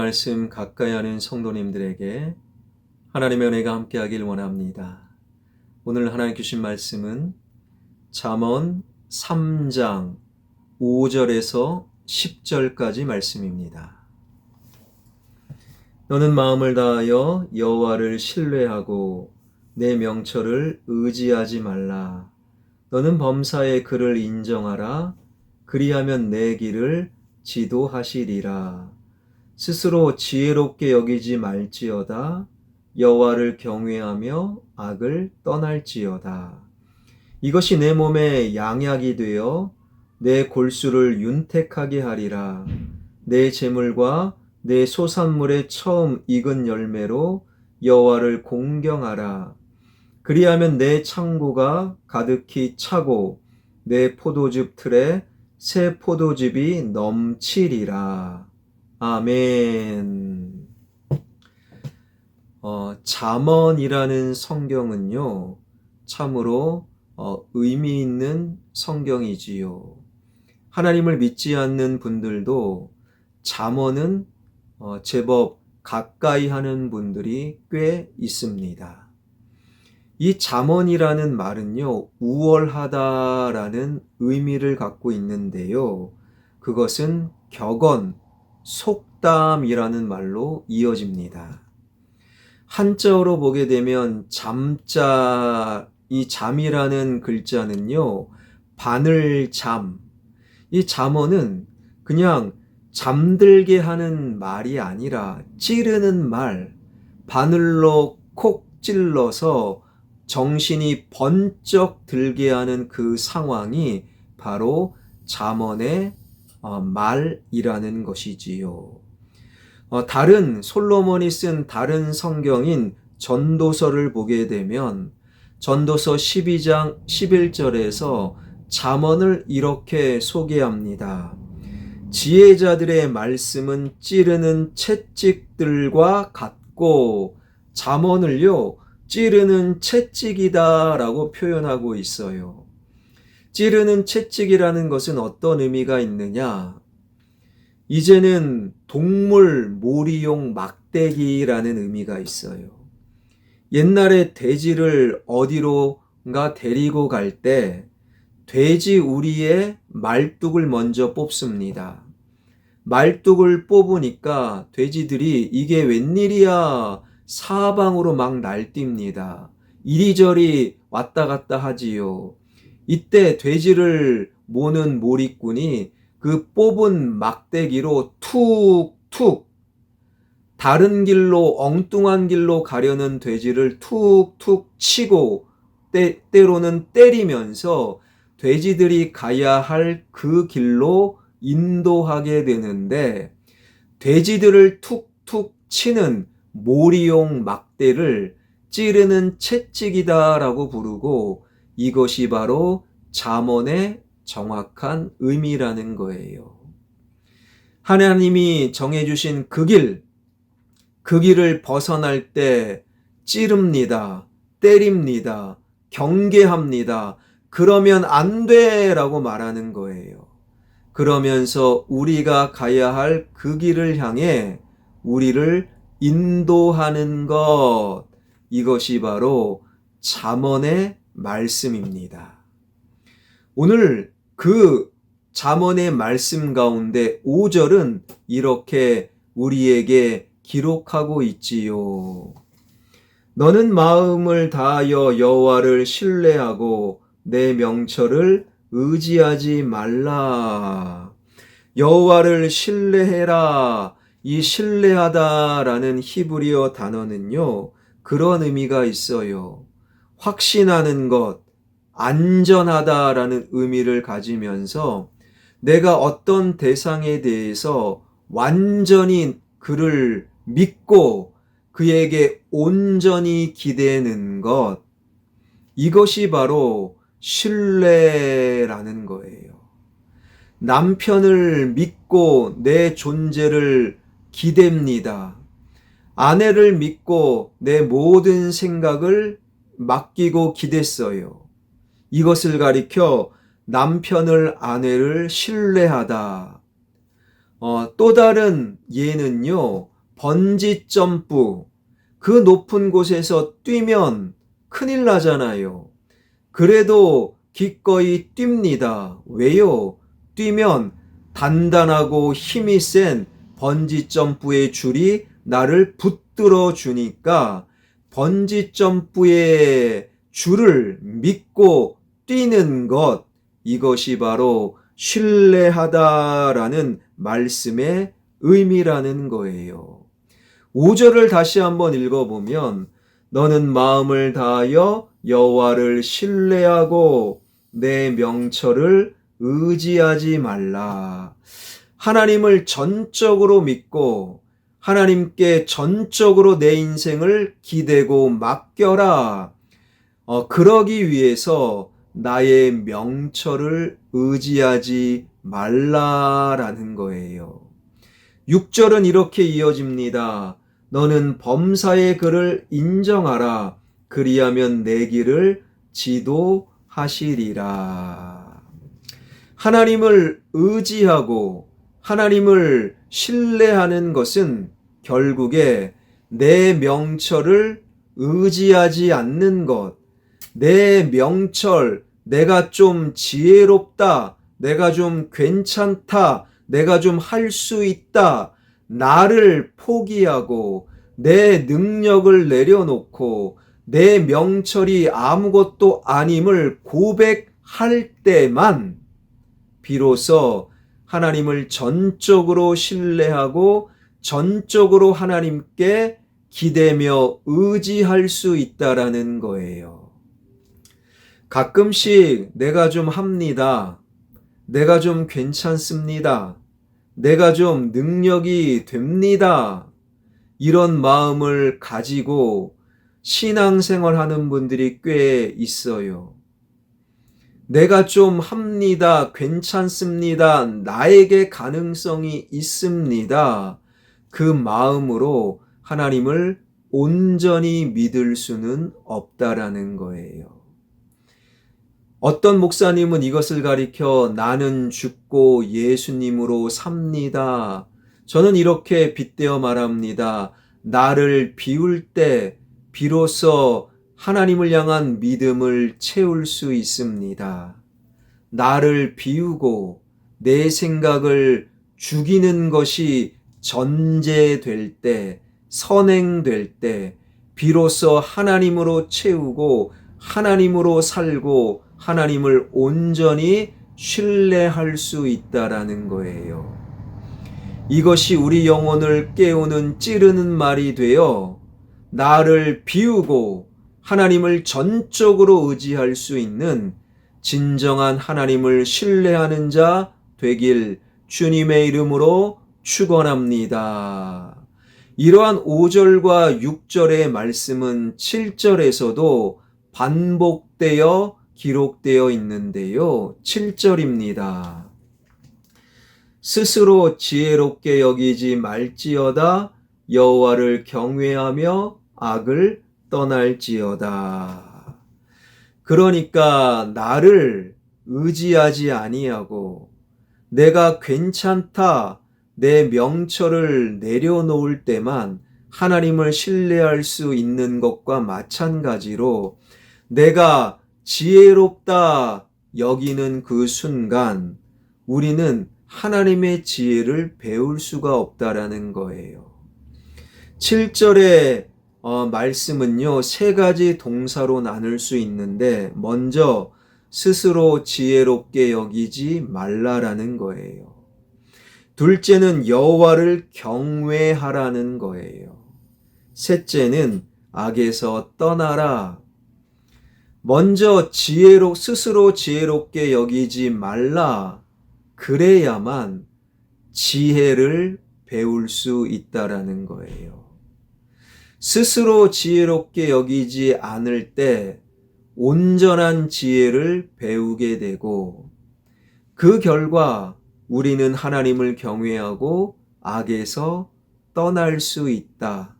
말씀 가까이 하는 성도님들에게 하나님의 은혜가 함께하길 원합니다. 오늘 하나님 주신 말씀은 잠언 3장 5절에서 10절까지 말씀입니다. 너는 마음을 다하여 여호와를 신뢰하고 내 명철을 의지하지 말라. 너는 범사의 그를 인정하라. 그리하면 내 길을 지도하시리라. 스스로 지혜롭게 여기지 말지어다. 여호와를 경외하며 악을 떠날지어다. 이것이 내 몸에 양약이 되어 내 골수를 윤택하게 하리라. 내 재물과 내 소산물의 처음 익은 열매로 여호와를 공경하라. 그리하면 내 창고가 가득히 차고 내 포도즙 틀에 새 포도즙이 넘치리라. 아멘. 잠언이라는 성경은요, 참으로 의미 있는 성경이지요. 하나님을 믿지 않는 분들도 잠언은 제법 가까이 하는 분들이 꽤 있습니다. 이 잠언이라는 말은요, 우월하다라는 의미를 갖고 있는데요. 그것은 격언, 속담이라는 말로 이어집니다. 한자어로 보게 되면 잠자, 이 잠이라는 글자는요, 바늘 잠. 이 잠언은 그냥 잠들게 하는 말이 아니라 찌르는 말, 바늘로 콕 찔러서 정신이 번쩍 들게 하는 그 상황이 바로 잠언의 말이라는 것이지요. 다른 솔로몬이 쓴 다른 성경인 전도서를 보게 되면 전도서 12장 11절에서 잠언을 이렇게 소개합니다. 지혜자들의 말씀은 찌르는 채찍들과 같고 잠언을요, 찌르는 채찍이다 라고 표현하고 있어요. 찌르는 채찍이라는 것은 어떤 의미가 있느냐? 이제는 동물 몰이용 막대기라는 의미가 있어요. 옛날에 돼지를 어디론가 데리고 갈 때 돼지 우리의 말뚝을 먼저 뽑습니다. 말뚝을 뽑으니까 돼지들이 이게 웬일이야 사방으로 막 날뜁니다. 이리저리 왔다 갔다 하지요. 이때 돼지를 모는 몰이꾼이 그 뽑은 막대기로 툭툭 다른 길로 엉뚱한 길로 가려는 돼지를 툭툭 치고 때로는 때리면서 돼지들이 가야 할 그 길로 인도하게 되는데 돼지들을 툭툭 치는 몰이용 막대를 찌르는 채찍이다라고 부르고 이것이 바로 잠언의 정확한 의미라는 거예요. 하나님이 정해주신 그 길을 벗어날 때 찌릅니다. 때립니다. 경계합니다. 그러면 안 돼! 라고 말하는 거예요. 그러면서 우리가 가야 할 그 길을 향해 우리를 인도하는 것, 이것이 바로 잠언의 말씀입니다. 오늘 그 잠언의 말씀 가운데 5절은 이렇게 우리에게 기록하고 있지요. 너는 마음을 다하여 여호와를 신뢰하고 내 명철을 의지하지 말라. 여호와를 신뢰해라. 이 신뢰하다라는 히브리어 단어는요, 그런 의미가 있어요. 확신하는 것, 안전하다라는 의미를 가지면서 내가 어떤 대상에 대해서 완전히 그를 믿고 그에게 온전히 기대는 것, 이것이 바로 신뢰라는 거예요. 남편을 믿고 내 존재를 기댑니다. 아내를 믿고 내 모든 생각을 맡기고 기댔어요. 이것을 가리켜 남편을 아내를 신뢰하다. 또 다른 예는요, 번지 점프, 그 높은 곳에서 뛰면 큰일 나잖아요. 그래도 기꺼이 뜁니다. 왜요? 뛰면 단단하고 힘이 센 번지 점프의 줄이 나를 붙들어 주니까 번지 점프의 줄을 믿고 뛰는 것, 이것이 바로 신뢰하다라는 말씀의 의미라는 거예요. 5절을 다시 한번 읽어보면 너는 마음을 다하여 여호와를 신뢰하고 내 명철을 의지하지 말라. 하나님을 전적으로 믿고 하나님께 전적으로 내 인생을 기대고 맡겨라. 그러기 위해서 나의 명철을 의지하지 말라라는 거예요. 6절은 이렇게 이어집니다. 너는 범사의 그를 인정하라. 그리하면 내 길을 지도하시리라. 하나님을 의지하고 하나님을 신뢰하는 것은 결국에 내 명철을 의지하지 않는 것, 내 명철, 내가 좀 지혜롭다, 내가 좀 괜찮다, 내가 좀 할 수 있다, 나를 포기하고 내 능력을 내려놓고 내 명철이 아무것도 아님을 고백할 때만 비로소 하나님을 전적으로 신뢰하고 전적으로 하나님께 기대며 의지할 수 있다라는 거예요. 가끔씩 내가 좀 합니다. 내가 좀 괜찮습니다. 내가 좀 능력이 됩니다. 이런 마음을 가지고 신앙생활 하는 분들이 꽤 있어요. 내가 좀 합니다. 괜찮습니다. 나에게 가능성이 있습니다. 그 마음으로 하나님을 온전히 믿을 수는 없다라는 거예요. 어떤 목사님은 이것을 가리켜 나는 죽고 예수님으로 삽니다. 저는 이렇게 빗대어 말합니다. 나를 비울 때 비로소 하나님을 향한 믿음을 채울 수 있습니다. 나를 비우고 내 생각을 죽이는 것이 전제될 때, 선행될 때 비로소 하나님으로 채우고 하나님으로 살고 하나님을 온전히 신뢰할 수 있다라는 거예요. 이것이 우리 영혼을 깨우는 찌르는 말이 되어 나를 비우고 하나님을 전적으로 의지할 수 있는 진정한 하나님을 신뢰하는 자 되길 주님의 이름으로 축원합니다. 이러한 5절과 6절의 말씀은 7절에서도 반복되어 기록되어 있는데요. 7절입니다. 스스로 지혜롭게 여기지 말지어다 여호와를 경외하며 악을 떠날지어다. 그러니까 나를 의지하지 아니하고 내가 괜찮다, 내 명철을 내려놓을 때만 하나님을 신뢰할 수 있는 것과 마찬가지로 내가 지혜롭다 여기는 그 순간 우리는 하나님의 지혜를 배울 수가 없다라는 거예요. 7절의 말씀은요, 세 가지 동사로 나눌 수 있는데, 먼저 스스로 지혜롭게 여기지 말라라는 거예요. 둘째는 여호와를 경외하라는 거예요. 셋째는 악에서 떠나라. 먼저 스스로 지혜롭게 여기지 말라. 그래야만 지혜를 배울 수 있다라는 거예요. 스스로 지혜롭게 여기지 않을 때 온전한 지혜를 배우게 되고 그 결과 우리는 하나님을 경외하고 악에서 떠날 수 있다.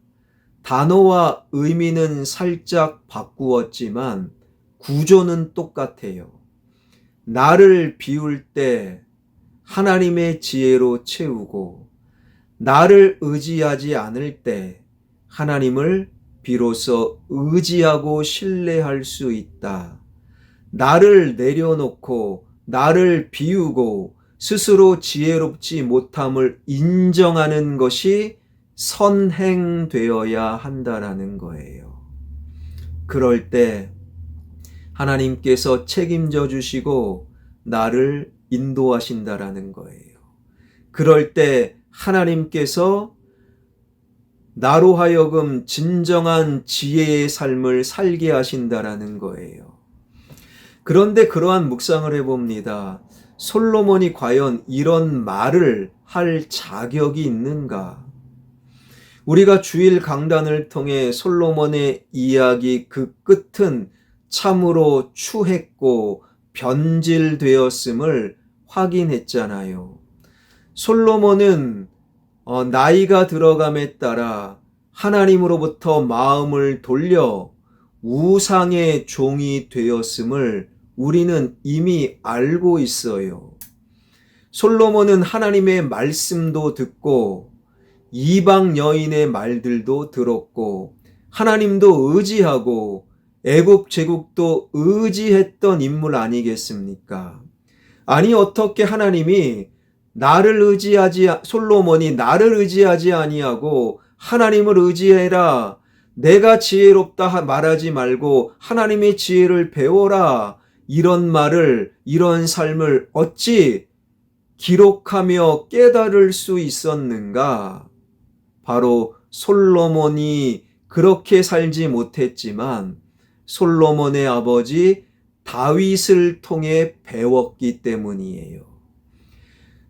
단어와 의미는 살짝 바꾸었지만 구조는 똑같아요. 나를 비울 때 하나님의 지혜로 채우고 나를 의지하지 않을 때 하나님을 비로소 의지하고 신뢰할 수 있다. 나를 내려놓고 나를 비우고 스스로 지혜롭지 못함을 인정하는 것이 선행되어야 한다라는 거예요. 그럴 때 하나님께서 책임져 주시고 나를 인도하신다라는 거예요. 그럴 때 하나님께서 나로 하여금 진정한 지혜의 삶을 살게 하신다라는 거예요. 그런데 그러한 묵상을 해봅니다. 솔로몬이 과연 이런 말을 할 자격이 있는가? 우리가 주일 강단을 통해 솔로몬의 이야기 그 끝은 참으로 추했고 변질되었음을 확인했잖아요. 솔로몬은 나이가 들어감에 따라 하나님으로부터 마음을 돌려 우상의 종이 되었음을 우리는 이미 알고 있어요. 솔로몬은 하나님의 말씀도 듣고 이방 여인의 말들도 들었고 하나님도 의지하고 애굽 제국도 의지했던 인물 아니겠습니까? 아니 어떻게 하나님이 솔로몬이 나를 의지하지 아니하고 하나님을 의지해라. 내가 지혜롭다 말하지 말고 하나님의 지혜를 배워라. 이런 말을, 이런 삶을 어찌 기록하며 깨달을 수 있었는가? 바로 솔로몬이 그렇게 살지 못했지만 솔로몬의 아버지 다윗을 통해 배웠기 때문이에요.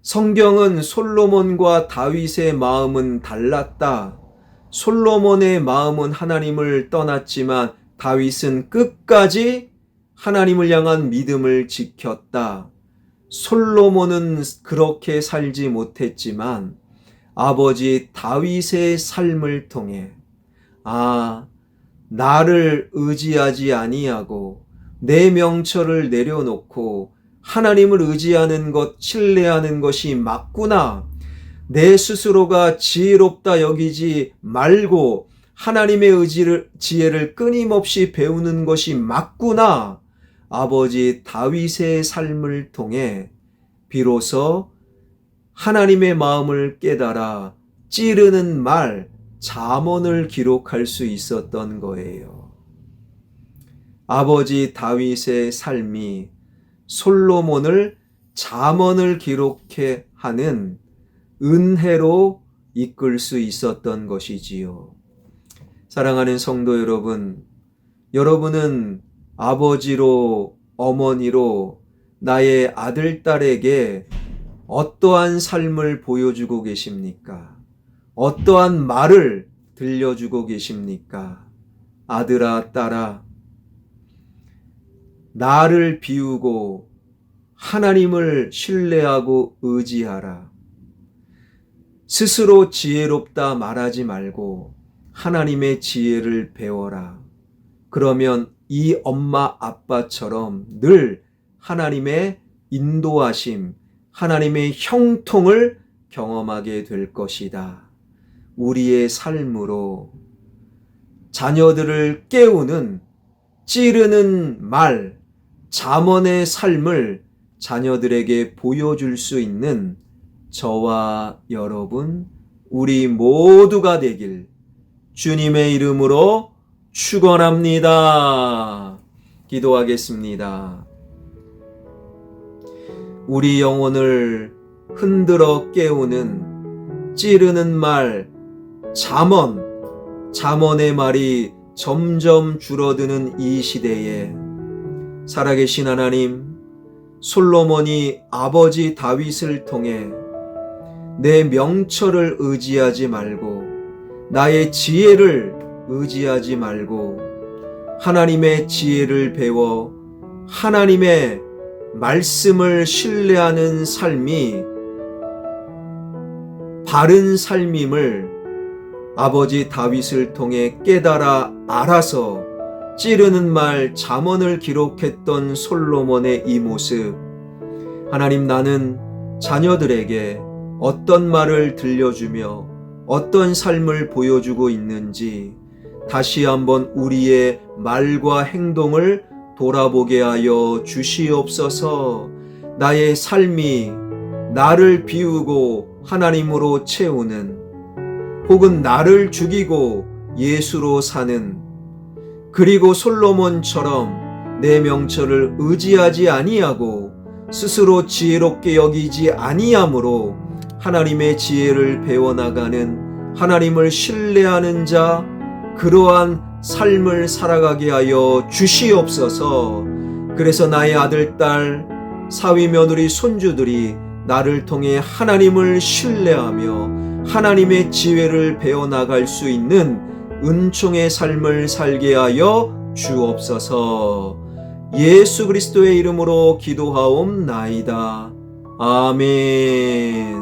성경은 솔로몬과 다윗의 마음은 달랐다. 솔로몬의 마음은 하나님을 떠났지만 다윗은 끝까지 하나님을 향한 믿음을 지켰다. 솔로몬은 그렇게 살지 못했지만 아버지 다윗의 삶을 통해 나를 의지하지 아니하고 내 명철을 내려놓고 하나님을 의지하는 것, 신뢰하는 것이 맞구나. 내 스스로가 지혜롭다 여기지 말고 하나님의 지혜를 끊임없이 배우는 것이 맞구나. 아버지 다윗의 삶을 통해 비로소 하나님의 마음을 깨달아 찌르는 말, 잠언을 기록할 수 있었던 거예요. 아버지 다윗의 삶이 솔로몬을 잠언을 기록해 하는 은혜로 이끌 수 있었던 것이지요. 사랑하는 성도 여러분, 여러분은 아버지로 어머니로 나의 아들, 딸에게 어떠한 삶을 보여주고 계십니까? 어떠한 말을 들려주고 계십니까? 아들아, 딸아, 나를 비우고 하나님을 신뢰하고 의지하라. 스스로 지혜롭다 말하지 말고 하나님의 지혜를 배워라. 그러면 이 엄마 아빠처럼 늘 하나님의 인도하심, 하나님의 형통을 경험하게 될 것이다. 우리의 삶으로 자녀들을 깨우는 찌르는 말, 잠언의 삶을 자녀들에게 보여줄 수 있는 저와 여러분, 우리 모두가 되길 주님의 이름으로 축원합니다. 기도하겠습니다. 우리 영혼을 흔들어 깨우는 찌르는 말, 잠언의 말이 점점 줄어드는 이 시대에 살아계신 하나님, 솔로몬이 아버지 다윗을 통해 내 명철을 의지하지 말고 나의 지혜를 의지하지 말고 하나님의 지혜를 배워 하나님의 말씀을 신뢰하는 삶이 바른 삶임을 아버지 다윗을 통해 깨달아 알아서 찌르는 말 잠언을 기록했던 솔로몬의 이 모습, 하나님, 나는 자녀들에게 어떤 말을 들려주며 어떤 삶을 보여주고 있는지 다시 한번 우리의 말과 행동을 돌아보게 하여 주시옵소서. 나의 삶이 나를 비우고 하나님으로 채우는, 혹은 나를 죽이고 예수로 사는, 그리고 솔로몬처럼 내 명철을 의지하지 아니하고 스스로 지혜롭게 여기지 아니함으로 하나님의 지혜를 배워나가는, 하나님을 신뢰하는 자, 그러한 삶을 살아가게 하여 주시옵소서. 그래서 나의 아들, 딸, 사위, 며느리, 손주들이 나를 통해 하나님을 신뢰하며 하나님의 지혜를 배워나갈 수 있는 은총의 삶을 살게 하여 주옵소서. 예수 그리스도의 이름으로 기도하옵나이다. 아멘.